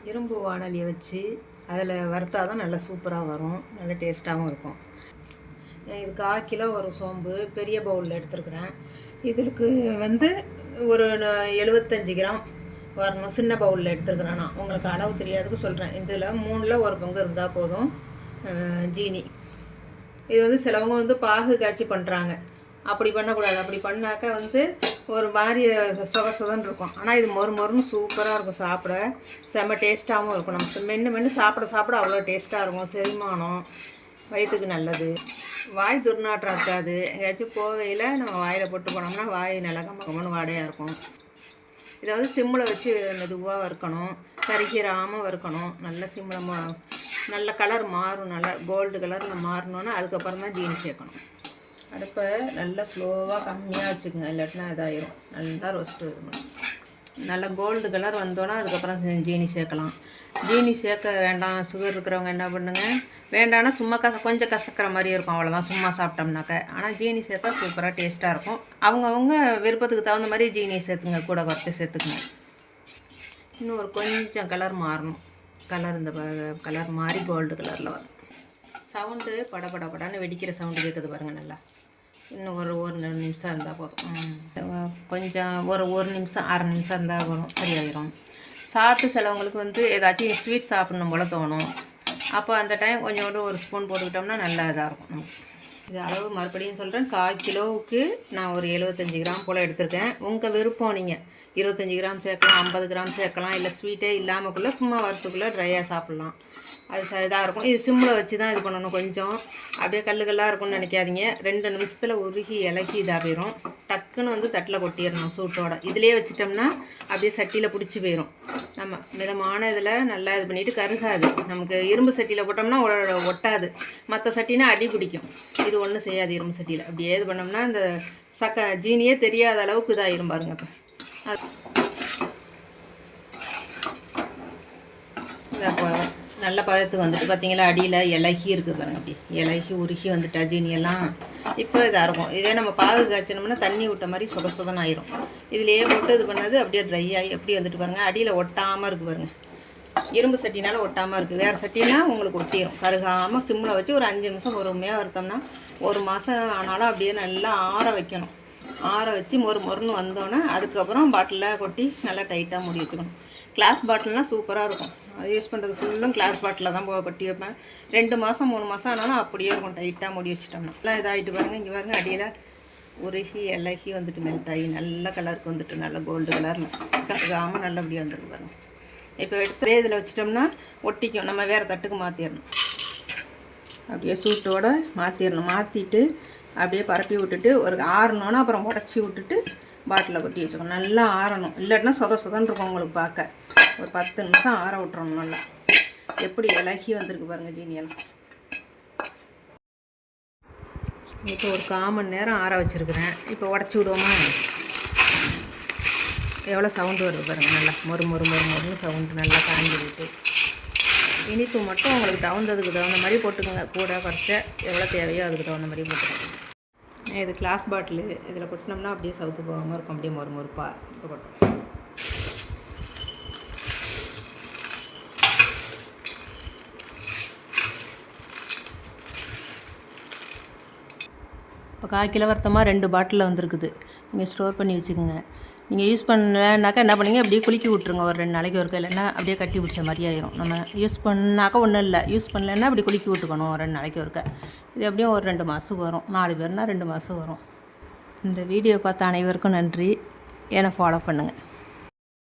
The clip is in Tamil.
இரும்பு வாணலியை வச்சு அதில் வறுத்தா தான் நல்லா சூப்பராக வரும், நல்ல டேஸ்ட்டாகவும் இருக்கும். இது 1/4 கிலோ ஒரு சோம்பு பெரிய பவுலில் எடுத்துருக்குறேன். இதுக்கு வந்து ஒரு 75 கிராம் வரணும். சின்ன பவுலில் எடுத்துருக்குறேன். நான் உங்களுக்கு அளவு தெரியாதுக்கு சொல்கிறேன். இதில் 3ல் 1 பங்கு இருந்தால் போதும். ஜீனி இது வந்து சிலவங்க வந்து பாகு காய்ச்சி பண்ணுறாங்க. அப்படி பண்ணக்கூடாது. அப்படி பண்ணாக்க வந்து ஒரு மாதிரி சொகசொதன்னு இருக்கும். ஆனால் இது மொறுன்னு சூப்பராக இருக்கும். சாப்பிட செம்ம டேஸ்ட்டாகவும் இருக்கும். நம்ம மென்று சாப்பிட அவ்வளோ டேஸ்ட்டாக இருக்கும். செரிமானம், வயிற்றுக்கு நல்லது, வாய் துர்நாற்றம் இருக்காது. எங்கேயாச்சும் கோவையில் நம்ம வாயில் போட்டு போனோம்னா வாய் நல்லா கம்மன்னு வாடையாக இருக்கும். இதை வந்து சிம்மில் வச்சு மெதுவாக வறுக்கணும், கறிக்கிறாமல் வறுக்கணும். நல்ல சிம்மில் நல்ல கலர் மாறும், நல்லா கோல்டு கலரில் மாறணுன்னா அதுக்கப்புறம் தான் ஜீனி சேர்க்கணும். அடுப்பை நல்லா ஸ்லோவாக கம்மியாக வச்சுக்கோங்க, இல்லாட்டினா இதாகிடும். நல்லா ரோஸ்ட்டு இருக்கணும். நல்லா கோல்டு கலர் வந்தோன்னா அதுக்கப்புறம் ஜீனி சேர்க்கலாம். ஜீனி சேர்க்க வேண்டாம் சுகர் இருக்கிறவங்க என்ன பண்ணுங்க, வேண்டாம்னா சும்மா கொஞ்சம் கசக்கிற மாதிரி இருக்கும், அவ்வளோதான் சும்மா சாப்பிட்டோம்னாக்க. ஆனால் ஜீனி சேர்த்தா சூப்பராக டேஸ்ட்டாக இருக்கும். அவங்கவுங்க விருப்பத்துக்கு தகுந்த மாதிரி ஜீனி சேர்த்துங்க, கூட குறைச்சி சேர்த்துக்குங்க. இன்னும் ஒரு கொஞ்சம் கலர் மாறணும். இந்த கலர் மாறி கோல்டு கலரில் வரும். சவுண்டு படன்னு வெடிக்கிற சவுண்டு கேட்குது பாருங்கள். நல்லா இன்னும் ஒரு நிமிஷம் இருந்தால் போதும். கொஞ்சம் ஒரு நிமிஷம் 1/2 நிமிஷம் இருந்தால் வரும், சரியாயிடும். சாப்பிட்டு சிலவங்களுக்கு வந்து ஏதாச்சும் ஸ்வீட் சாப்பிட்ணும் போல் தோணும். அப்போ அந்த டைம் கொஞ்சோண்டு ஒரு ஸ்பூன் போட்டுக்கிட்டோம்னா நல்லா இதாக இருக்கும். இது அளவு மறுபடியும் சொல்கிறேன். 1/4 கிலோவுக்கு நான் ஒரு 75 கிராம் போல் எடுத்திருக்கேன். உங்கள் விருப்பம், நீங்கள் 25 கிராம் சேர்க்கலாம், 50 கிராம் சேர்க்கலாம், இல்லை ஸ்வீட்டே இல்லாமக்குள்ளே சும்மா வறுத்துக்குள்ளே ட்ரையாக சாப்பிட்லாம். அது இதாக இருக்கும். இது சிம்மில் வச்சு தான் இது பண்ணணும். கொஞ்சம் அப்படியே கல்லாக இருக்கும்னு நினைக்காதீங்க. 2 நிமிஷத்தில் உருகி இலக்கி இதாக போயிடும். டக்குன்னு வந்து தட்டில் கொட்டிடணும் சூட்டோட. இதிலே வச்சிட்டோம்னா அப்படியே சட்டியில் பிடிச்சி போயிடும். நம்ம மிதமான இதில் நல்லா இது பண்ணிவிட்டு கருகாது. நமக்கு இரும்பு சட்டியில் போட்டோம்னா ஒட்டாது. மற்ற சட்டினா அடி பிடிக்கும். இது ஒன்றும் செய்யாது இரும்பு சட்டியில். அப்படியே இது பண்ணோம்னா இந்த ஜீனியே தெரியாத அளவுக்கு இதாகிடும் பாருங்க. இப்போ நல்ல பதத்துக்கு வந்துட்டு பார்த்தீங்களா, அடியில் இலகி இருக்குது பாருங்கள். அப்படி இலகி உருகி வந்துட்டா ஜீனியெல்லாம் இப்போ இதாக இருக்கும். இதே நம்ம பாகு காய்ச்சணும்னா தண்ணி விட்ட மாதிரி சொதன்னு ஆயிரும். இதுலேயே போட்டு இது பண்ணது அப்படியே ட்ரை ஆகி எப்படி வந்துட்டு பாருங்கள். அடியில் ஒட்டாமல் இருக்குது பாருங்கள். இரும்பு சட்டினால ஒட்டாமல் இருக்குது. வேறு சட்டினா உங்களுக்கு ஒட்டிடும். கருகாமல் சிம்மில் வச்சு ஒரு 5 நிமிஷம் பொறுமையாக வறுத்தோம்னா 1 மாதம் ஆனாலும் அப்படியே நல்லா ஆற வைக்கணும். ஆற வச்சு மொறுன்னு வந்தோன்னே அதுக்கப்புறம் பாட்டிலில் கொட்டி நல்லா டைட்டாக மூடி வச்சுக்கணும். கிளாஸ் பாட்டில்னால் சூப்பராக இருக்கும். அது யூஸ் பண்ணுறது ஃபுல்லும் கிளாஸ் பாட்டிலில் தான் கொட்டி வைப்பேன். 2 மாதம் 3 மாதம் ஆனாலும் அப்படியே இருக்கும், டைட்டாக மூடி வச்சுட்டோம்னா. எல்லாம் இதாகிட்டு பாருங்கள். இங்கே பாருங்கள், அடியில் உருகி இலகி வந்துட்டு மெல்ட் ஆகி நல்ல கலருக்கு வந்துட்டு நல்ல கோல்டு கலரில் கருகாமல் நல்லபடியாக வந்துருக்கு பாருங்கள். இப்போ எடுத்து இதில் வச்சிட்டோம்னா ஒட்டிக்கும். நம்ம வேறு தட்டுக்கு மாற்றிடணும். அப்படியே சூட்டோடு மாற்றிடணும். மாற்றிட்டு அப்படியே பரப்பி விட்டுட்டு ஒரு ஆறணுன்னா அப்புறம் உடச்சி விட்டுட்டு பாட்டிலில் கொட்டி வச்சுக்கணும். நல்லா ஆறணும், இல்லாட்டினா சொதன்னு இருக்கும் உங்களுக்கு பார்க்க. ஒரு 10 நிமிஷம் ஆற விட்டுறணும். நல்லா எப்படி இலகி வந்திருக்கு பாருங்கள் ஜீனியெல்லாம். இப்போ ஒரு 1/4 மணி நேரம் ஆற வச்சுருக்குறேன். இப்போ உடச்சி விடுவோமா? எவ்வளோ சவுண்டு வருது பாருங்கள். நல்லா மொறுன்னு சவுண்டு நல்லா காஞ்சி விட்டு. இனிப்பு மட்டும் உங்களுக்கு தகுந்ததுக்கு தகுந்த மாதிரி போட்டுக்கோங்க. கூட குறைச்ச எவ்வளோ தேவையோ அதுக்கு தகுந்த மாதிரி போட்டுக்கோங்க. இது கிளாஸ் பாட்டிலு. இதில் கொட்டினோம்னா அப்படியே சவுத்து போகாமல் இருக்கும். அப்படியே மொறுப்பாக இப்போ கொட்டும். இப்போ 1/4 கிலோ வறுத்தமாக 2 பாட்டிலில் வந்துருக்குது. நீங்கள் ஸ்டோர் பண்ணி வச்சுக்கோங்க. நீங்கள் யூஸ் பண்ணலனாக்கா என்ன பண்ணுங்க, அப்படியே குலுக்கி விட்ருங்க ஒரு 2 நாளைக்கு ஒருக்க. இல்லைன்னா அப்படியே கட்டி பிடிச்ச மாதிரி ஆயிரும். நம்ம யூஸ் பண்ணாக்கா ஒன்றும் இல்லை, யூஸ் பண்ணலைன்னா அப்படி குலுக்கி விட்டுக்கணும் 2 நாளைக்கு ஒருக்க. இது அப்படியே ஒரு 2 மாதம் வரும். 4 பேர்னால் 2 மாதம் வரும். இந்த வீடியோ பார்த்த அனைவருக்கும் நன்றி. என்னை ஃபாலோ பண்ணுங்கள்.